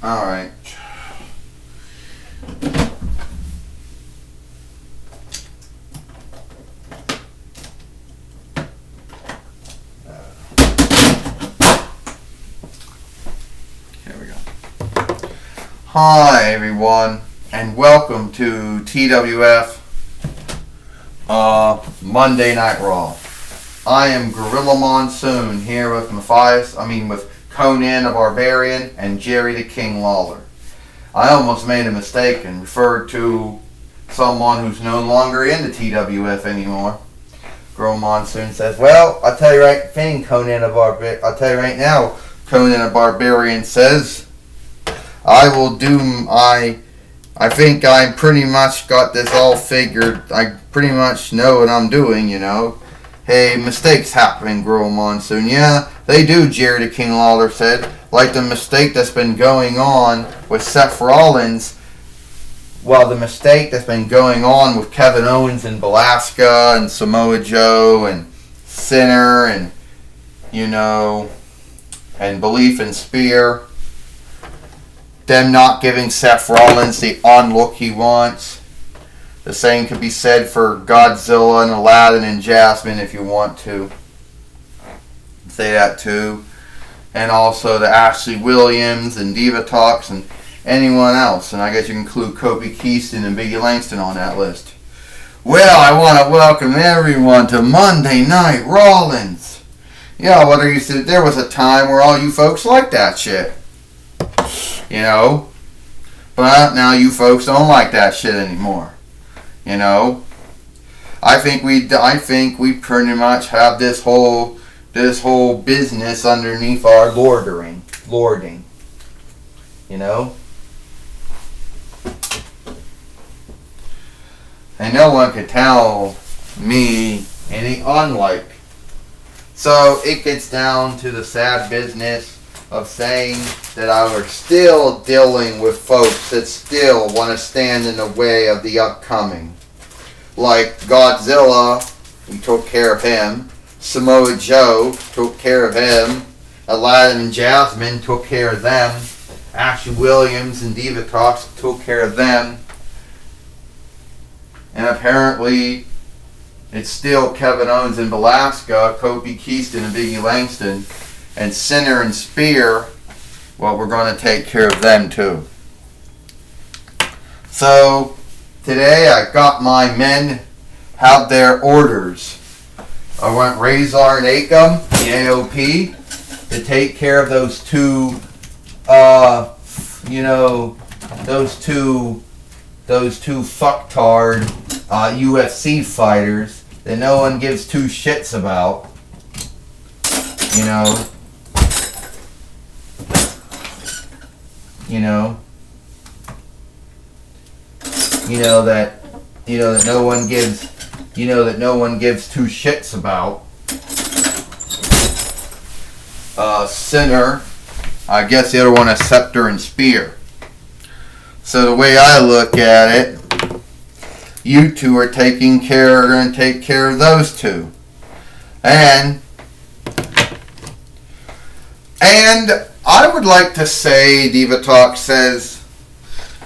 Alright. Here we go. Hi everyone, and welcome to TWF Monday Night Raw. I am Gorilla Monsoon here with with Conan the Barbarian and Jerry the King Lawler. I almost made a mistake and referred to someone who's no longer in the TWF anymore. Gorilla Monsoon says, "Well, I'll tell you right thing, I'll tell you right now," Conan the Barbarian says, I think I pretty much got this all figured. I pretty much know what I'm doing, you know. Hey, mistakes happen, Gorilla Monsoon. Yeah, they do, Jerry the King Lawler said. Like the mistake that's been going on with Seth Rollins. Well, the mistake that's been going on with Kevin Owens and Velasquez and Samoa Joe and Sinner and, and Belief and Spear. Them not giving Seth Rollins the on-look he wants. The same could be said for Godzilla and Aladdin and Jasmine if you want to say that too. And also the Ashley Williams and Diva Talks and anyone else. And I guess you can include Kofi Kingston and Biggie Langston on that list. Well, I want to welcome everyone to Monday Night Rollins. Yeah, there was a time where all you folks liked that shit. But now you folks don't like that shit anymore. I think we pretty much have this whole business underneath our lording. And no one could tell me any unlike. So it gets down to the sad business of saying that I was still dealing with folks that still want to stand in the way of the upcoming. Like Godzilla, we took care of him. Samoa Joe took care of him. Aladdin and Jasmine took care of them. Ashley Williams and Diva Talks took care of them. And apparently, it's still Kevin Owens and Velasquez, Kofi Kingston and Biggie Langston, and Sinner and Spear. Well, we're going to take care of them too. So, today I got my men have their orders. I want Razor and Akam, the AOP, to take care of those two, those two fucktard UFC fighters that no one gives two shits about. That no one gives two shits about. Sinner, I guess the other one is Scepter and Spear. So the way I look at it, you two are going to take care of those two. And I would like to say, Diva Talk says,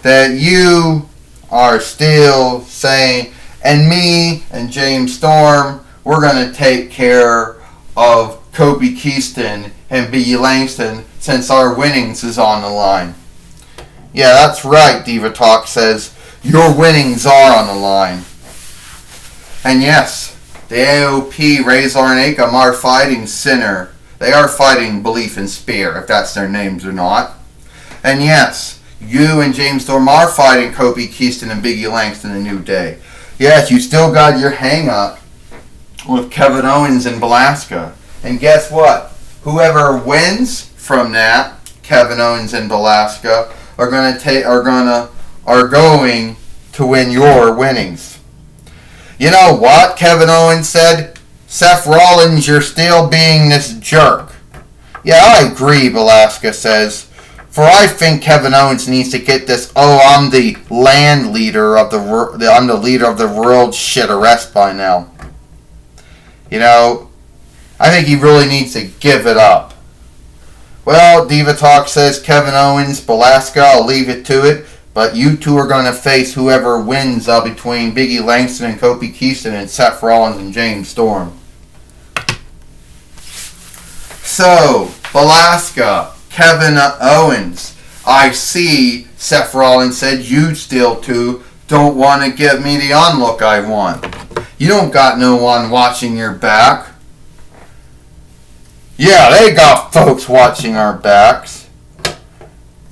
that you are still saying, and me and James Storm, we're going to take care of Kofi Kingston and Biggie Langston since our winnings is on the line. Yeah, that's right, Diva Talk says, your winnings are on the line. And yes, the AOP, Razor and Akam are fighting Sinner. They are fighting Belief and Spear, if that's their names or not. And yes, you and James Storm are fighting Kofi Kingston and Biggie Langston in New Day. Yes, you still got your hang-up with Kevin Owens and Velasquez. And guess what? Whoever wins from that, Kevin Owens and Velasquez, are going to win your winnings. You know what? Kevin Owens said, Seth Rollins, you're still being this jerk. Yeah, I agree, Velasquez says. For I think Kevin Owens needs to get this, I'm the leader of the world shit arrest by now. I think he really needs to give it up. Well, Diva Talk says Kevin Owens, Belasca, I'll leave it to it. But you two are going to face whoever wins between Biggie Langston and Kofi Kingston and Seth Rollins and James Storm. So, Belasca, Kevin Owens. I see Seth Rollins said you still two don't want to give me the onlook I want. You don't got no one watching your back. Yeah, they got folks watching our backs.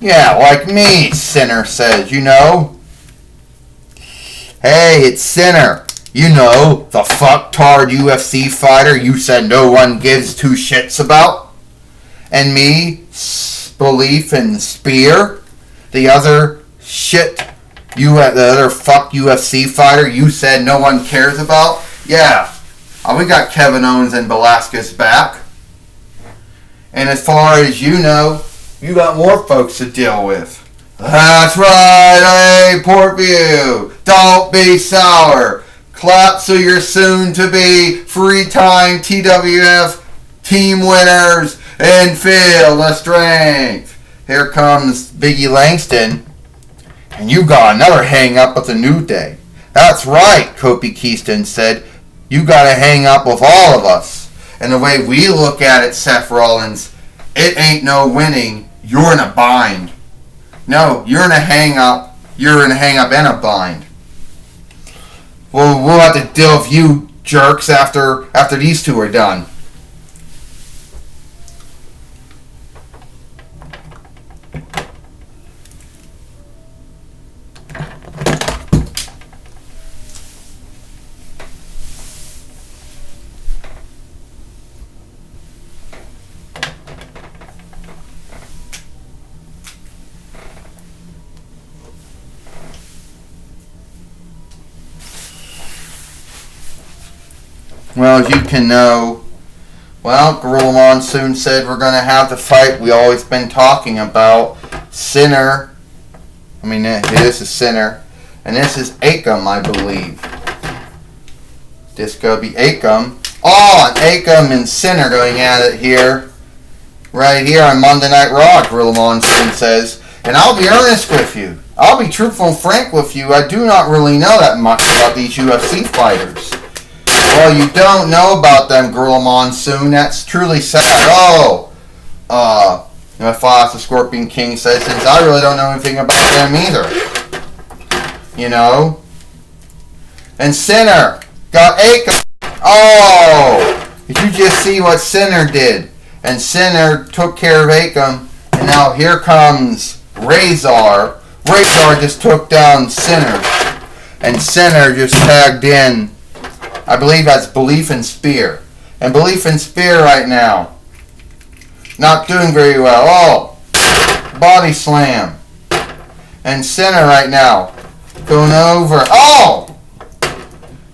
Yeah, like me, Sinner says, you know. Hey, it's Sinner. You know, the fucktard UFC fighter you said no one gives two shits about. And me, Belief and Spear, the other fuck UFC fighter you said no one cares about. Yeah, we got Kevin Owens and Belasca's back. And as far as you know, you got more folks to deal with. That's right, hey, Portview. Don't be sour. Clap so you're soon to be 3-time TWF team winners and feel the strength. Here comes Biggie Langston. And you got another hang up with the New Day. That's right, Kofi Kingston said. You got to hang up with all of us. And the way we look at it, Seth Rollins, it ain't no winning. You're in a bind. No, you're in a hang up. You're in a hang up and a bind. Well, we'll have to deal with you jerks after these two are done. Well, as you can know, Gorilla Monsoon said we're going to have the fight we always been talking about. Sinner. This is Sinner. And this is Akam, I believe. This could be Akam. Oh, and Akam and Sinner going at it here. Right here on Monday Night Raw, Gorilla Monsoon says. And I'll be earnest with you. I'll be truthful and frank with you. I do not really know that much about these UFC fighters. Well, you don't know about them, Gorilla Monsoon. That's truly sad. Fox the Scorpion King says, since I really don't know anything about them either. You know? And Sinner got Akam. Oh! Did you just see what Sinner did? And Sinner took care of Akam. And now here comes Razor. Razor just took down Sinner. And Sinner just tagged in. I believe that's Belief and Spear. And Belief and Spear right now, not doing very well. Oh, body slam. And Sinner right now, going over. Oh!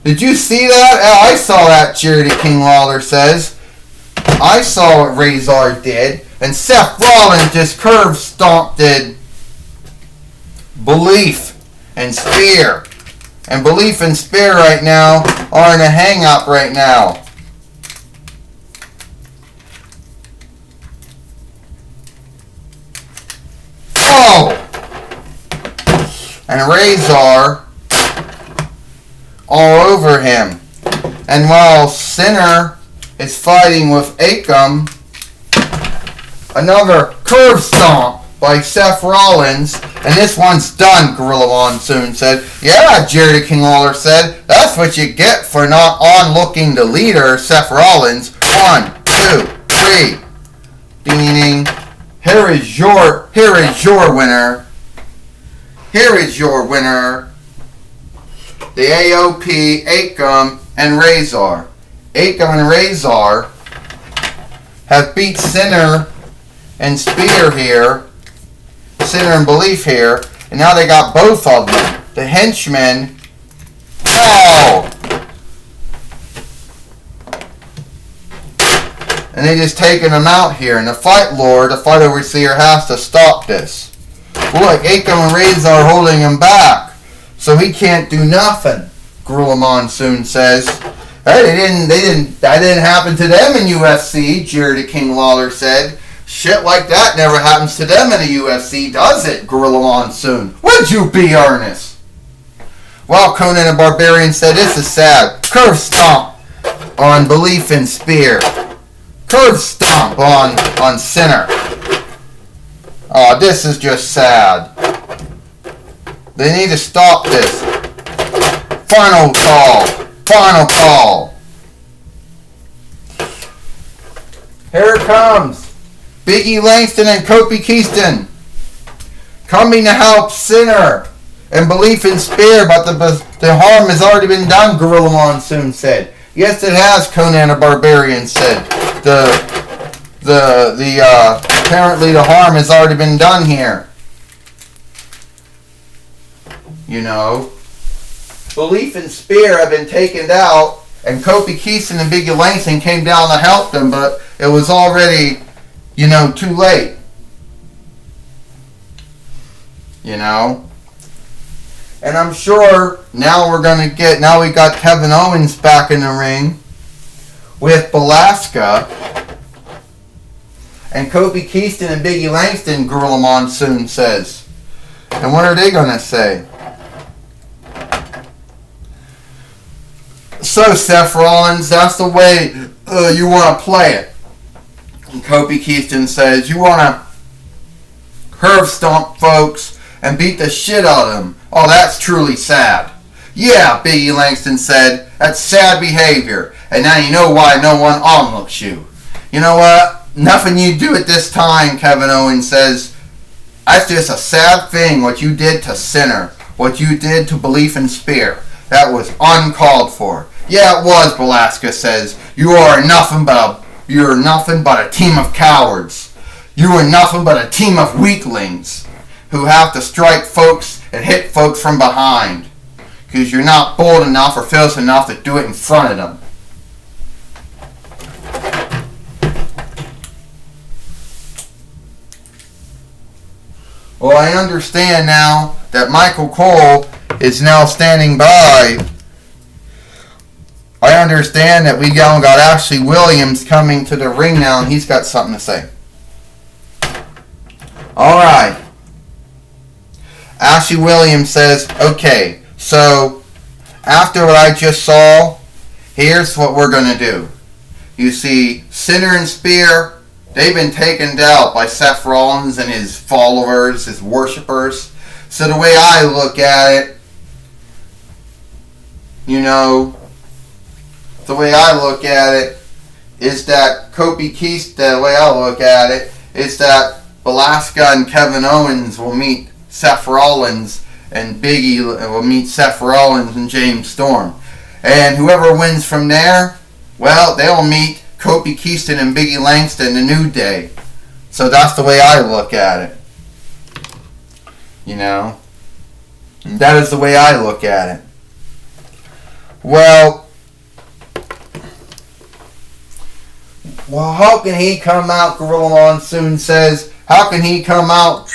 Did you see that? Oh, I saw that, Charity King Lawler says. I saw what Razor did. And Seth Rollins just curve stomped Belief and Spear. And Belief and Spear right now are in a hang-up right now. Oh! And Razor all over him. And while Sinner is fighting with Akam, another curve stomp by Seth Rollins. And this one's done, Gorilla Monsoon said. Yeah, Jerry King Lawler said. That's what you get for not on-looking the leader, Seth Rollins. 1, 2, 3. Ding. Here is your winner. Here is your winner. The AOP, Akam, and Razor. Akam and Razor have beat Sinner and Spear here. Sinner and Belief here, and now they got both of them. The henchmen. Oh! And they just taking them out here. And the Fight Lord, the Fight Overseer, has to stop this. Look, Akam and Razor are holding him back, so he can't do nothing. Gorilla Monsoon says. Hey, that didn't happen to them in UFC, Jared King Lawler said. Shit like that never happens to them in the UFC, does it, Gorilla Monsoon? Would you be earnest? Well, Conan the Barbarian said, this is sad. Curve stomp on Belief in Spear. Curve stomp on Sinner. Oh, this is just sad. They need to stop this. Final call. Final call. Here it comes. Biggie Langston and Kofi Kingston coming to help Sinner and Belief in Spear, but the harm has already been done, Gorilla Monsoon said. Yes, it has, Conan the Barbarian said. Apparently the harm has already been done here. You know, Belief in Spear have been taken out, and Kofi Kingston and Biggie Langston came down to help them, but it was already, you know, too late. You know? And I'm sure now we got Kevin Owens back in the ring with Belasca and Kofi Kingston and Biggie Langston, Gorilla Monsoon says. And what are they going to say? So, Seth Rollins, that's the way you want to play it. And Kofi Kingston says, you want to curve stomp folks and beat the shit out of them. Oh, that's truly sad. Yeah, Biggie Langston said, that's sad behavior. And now you know why no one onlooks you. You know what? Nothing you do at this time, Kevin Owens says. That's just a sad thing, what you did to Sinner. What you did to Belief in Spear. That was uncalled for. Yeah, it was, Belasca says. You're nothing but a team of cowards. You are nothing but a team of weaklings who have to strike folks and hit folks from behind. Because you're not bold enough or fearless enough to do it in front of them. Well, I understand now that Michael Cole is now standing by. I understand that we got Ashley Williams coming to the ring now, and he's got something to say. Alright. Ashley Williams says, okay, so after what I just saw, here's what we're going to do. You see, Sinner and Spear, they've been taken out by Seth Rollins and his followers, his worshippers. So the way I look at it, you know, the way I look at it is that Kofi Kingston, the way I look at it is that Belasca and Kevin Owens will meet Seth Rollins, and Biggie will meet Seth Rollins and James Storm. And whoever wins from there, well, they'll meet Kofi Kingston and Biggie Langston the New Day. So that's the way I look at it. You know? And that is the way I look at it. Well, how can he come out, Gorilla Monsoon says, how can he come out...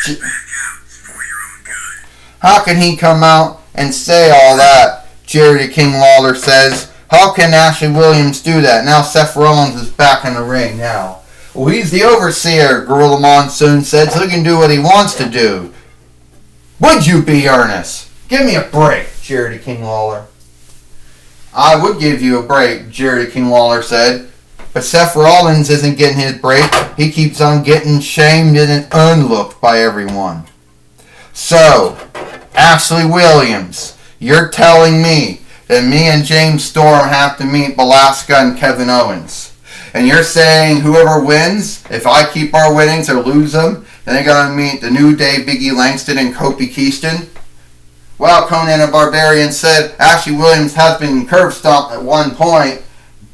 How can he come out and say all that? Jerry the King Lawler says. How can Ashley Williams do that? Now Seth Rollins is back in the ring now. Well, he's the overseer, Gorilla Monsoon said, so he can do what he wants to do. Would you be earnest? Give me a break, Jerry the King Lawler. I would give you a break, Jerry the King Lawler said. But Seth Rollins isn't getting his break. He keeps on getting shamed and unlooked by everyone. So, Ashley Williams, you're telling me that me and James Storm have to meet Belasca and Kevin Owens. And you're saying whoever wins, if I keep our winnings or lose them, then they're going to meet the New Day, Biggie Langston, and Kofi Kingston? Well, Conan the Barbarian said Ashley Williams has been curb stomped at one point.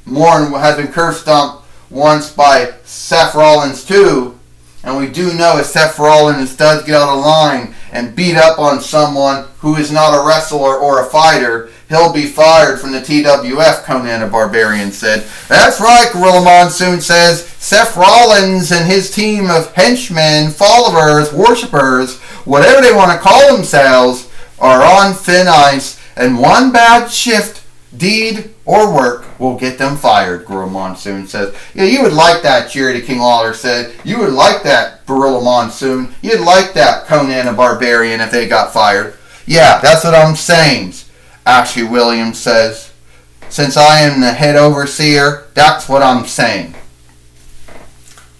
Morn has been curb stomped once by Seth Rollins too. And we do know if Seth Rollins does get out of line and beat up on someone who is not a wrestler or a fighter, he'll be fired from the TWF, Conan the Barbarian said. That's right, Gorilla Monsoon says. Seth Rollins and his team of henchmen, followers, worshippers, whatever they want to call themselves, are on thin ice, and one bad shift, deed, or work will get them fired, Gorilla Monsoon says. Yeah, you would like that, Jerry the King Lawler said. You would like that, Gorilla Monsoon. You'd like that, Conan the Barbarian, if they got fired. Yeah, that's what I'm saying, Ashley Williams says. Since I am the head overseer, that's what I'm saying.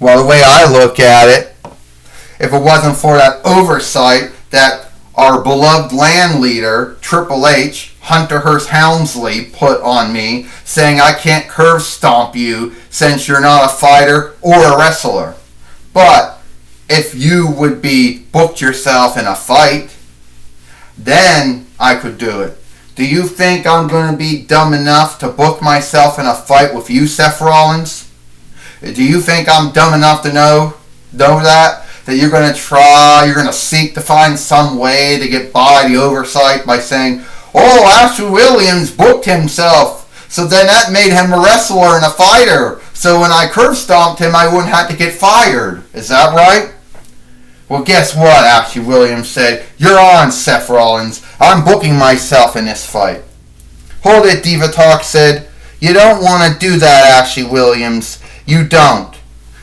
Well, the way I look at it, if it wasn't for that oversight that our beloved land leader, Triple H, Hunter Hearst Helmsley, put on me, saying I can't curve stomp you since you're not a fighter or a wrestler. But if you would be booked yourself in a fight, then I could do it. Do you think I'm going to be dumb enough to book myself in a fight with you, Seth Rollins? Do you think I'm dumb enough to know that you're going to seek to find some way to get by the oversight by saying, oh, Ashley Williams booked himself, so then that made him a wrestler and a fighter, so when I curve stomped him, I wouldn't have to get fired. Is that right? Well, guess what, Ashley Williams said. You're on, Seth Rollins. I'm booking myself in this fight. Hold it, Diva Talk said. You don't want to do that, Ashley Williams. You don't.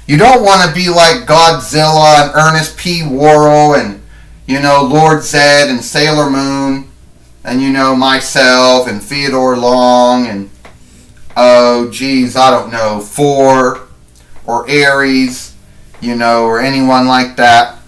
You don't want to be like Godzilla and Ernest P. Worrell and, Lord Zed and Sailor Moon and, myself and Theodore Long and, Thor or Ares, or anyone like that.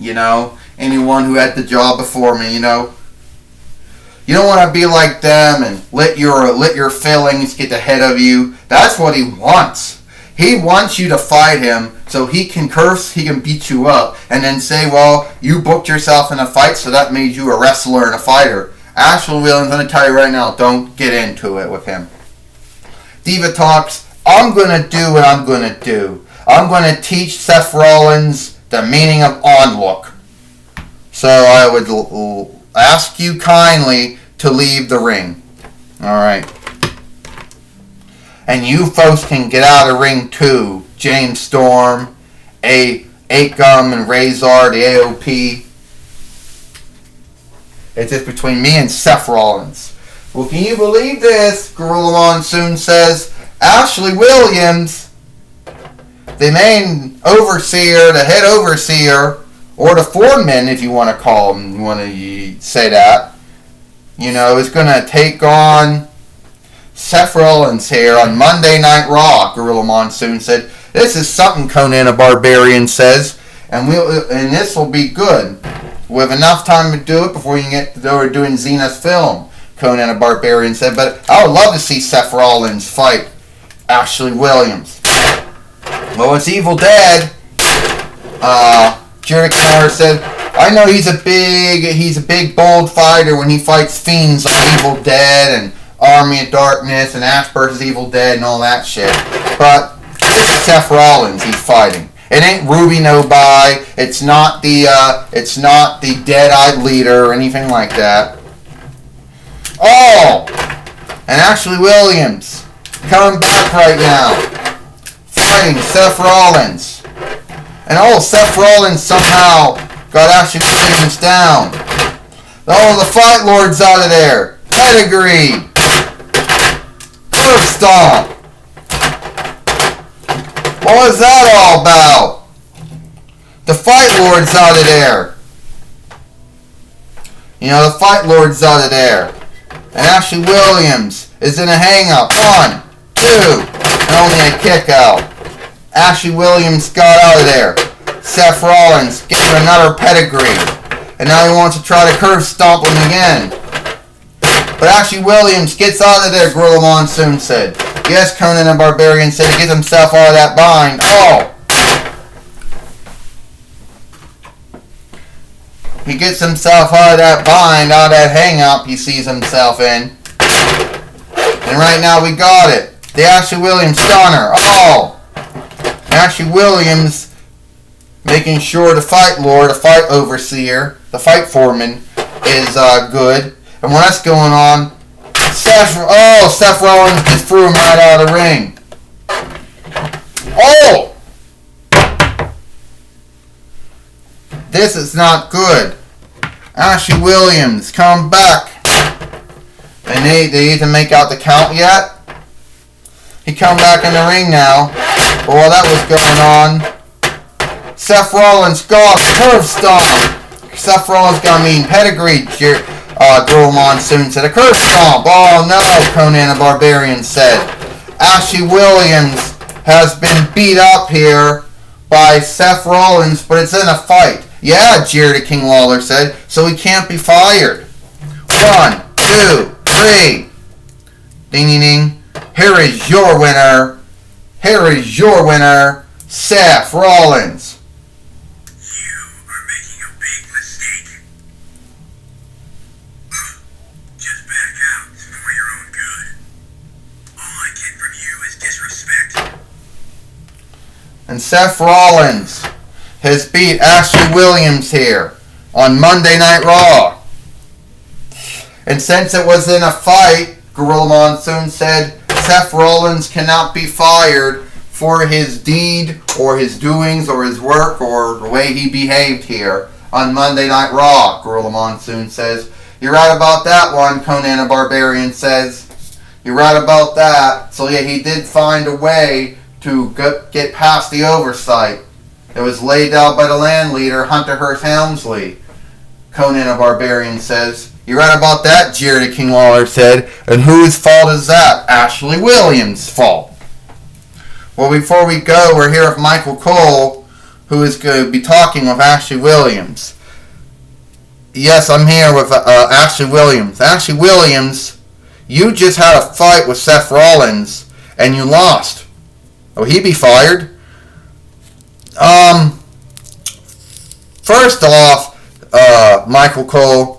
Anyone who had the job before me, You don't want to be like them and let your feelings get ahead of you. That's what he wants. He wants you to fight him so he can curse, he can beat you up, and then say, well, you booked yourself in a fight, so that made you a wrestler and a fighter. Ashley Williams, I'm going to tell you right now, don't get into it with him. Diva Talks, I'm going to do what I'm going to do. I'm going to teach Seth Rollins the meaning of onlook. So I would ask you kindly to leave the ring. Alright. And you folks can get out of the ring too. James Storm, Akam and Razor, the AOP. It's just between me and Seth Rollins. Well, can you believe this? Gorilla Monsoon says. Ashley Williams, the main overseer, the head overseer, or the foreman, if you want to call him, you want to say that, is going to take on Seth Rollins here on Monday Night Raw, Gorilla Monsoon said. This is something, Conan the Barbarian says, and this will be good. We have enough time to do it before you get to doing Xena's film, Conan the Barbarian said, but I would love to see Seth Rollins fight Ashley Williams. Well, it's Evil Dead. Jerry Carr said, I know he's a big, bold fighter when he fights fiends like Evil Dead and Army of Darkness and Ash vs. Evil Dead and all that shit. But Seth Rollins he's fighting. It ain't Ruby Nobai. It's not the Dead-Eyed Leader or anything like that. Oh! And Ashley Williams coming back right now. Fighting Seth Rollins. And Seth Rollins somehow got Ashley Williams down. Oh, the Fight Lord's out of there. Pedigree. Curve stomp. What was that all about? The Fight Lord's out of there. The Fight Lord's out of there. And Ashley Williams is in a hang-up. 1, 2, and only a kick out. Ashley Williams got out of there. Seth Rollins gave him another pedigree. And now he wants to try to curve stomp him again. But Ashley Williams gets out of there, Gorilla Monsoon said. Yes, Conan the Barbarian said, get himself out of that bind. Oh! He gets himself out of that bind, out of that hang-up he sees himself in. And right now we got it. The Ashley Williams stunner. Oh! Ashley Williams making sure the Fight Lord, the Fight Overseer, the Fight Foreman is good. And when that's going on, Seth Rollins just threw him right out of the ring. Oh! This is not good. Ashley Williams, come back. And And they even make out the count yet? He come back in the ring now. But while that was going on, Seth Rollins got curve stomp. Seth Rollins got a mean pedigree. Gorilla Monsoon said a curve stomp. Oh no, Conan the Barbarian said. Ashley Williams has been beat up here by Seth Rollins, but it's in a fight. Yeah, Jerry the King Lawler said, so he can't be fired. 1, 2, 3. Ding, ding, ding. Here is your winner. Here is your winner, Seth Rollins. You are making a big mistake. Just back out for your own good. All I get from you is disrespect. And Seth Rollins has beat Ashley Williams here on Monday Night Raw. And since it was in a fight, Gorilla Monsoon said Seth Rollins cannot be fired for his deed or his doings or his work or the way he behaved here on Monday Night Raw, Gorilla Monsoon says. You're right about that one, Conan the Barbarian says. You're right about that. So yeah, he did find a way to get past the oversight. It was laid out by the land leader, Hunter Hearst Helmsley, Conan the Barbarian says. You're right about that, Jerry the King Lawler said. And whose fault is that? Ashley Williams' fault. Well, before we go, we're here with Michael Cole, who is going to be talking with Ashley Williams. Yes, I'm here with Ashley Williams. Ashley Williams, you just had a fight with Seth Rollins, and you lost. Will he be fired? First off, Michael Cole,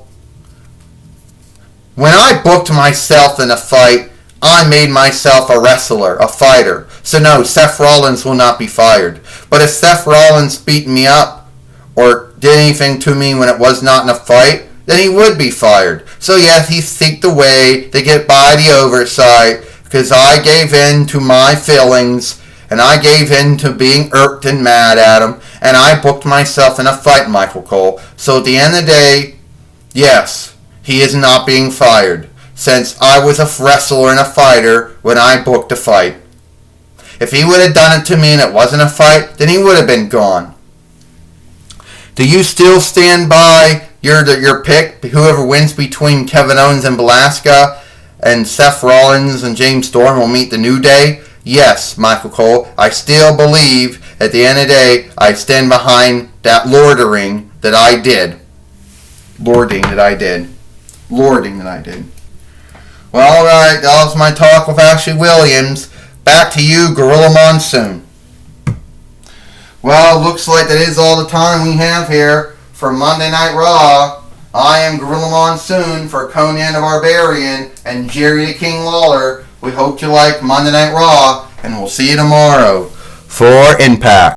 when I booked myself in a fight, I made myself a wrestler, a fighter. So no, Seth Rollins will not be fired. But if Seth Rollins beat me up or did anything to me when it was not in a fight, then he would be fired. So yes, he seeked a way to get by the oversight because I gave in to my feelings and I gave in to being irked and mad at him, and I booked myself in a fight, Michael Cole. So at the end of the day, yes, he is not being fired, since I was a wrestler and a fighter when I booked a fight. If he would have done it to me and it wasn't a fight, then he would have been gone. Do you still stand by your pick, whoever wins between Kevin Owens and Velasquez, and Seth Rollins and James Storm will meet the New Day? Yes, Michael Cole, I still believe at the end of the day I stand behind that lording that I did. Lording that I did. Well, alright, that was my talk with Ashley Williams. Back to you, Gorilla Monsoon. Well, looks like that is all the time we have here for Monday Night Raw. I am Gorilla Monsoon for Conan the Barbarian and Jerry the King Lawler. We hope you like Monday Night Raw, and we'll see you tomorrow for Impact.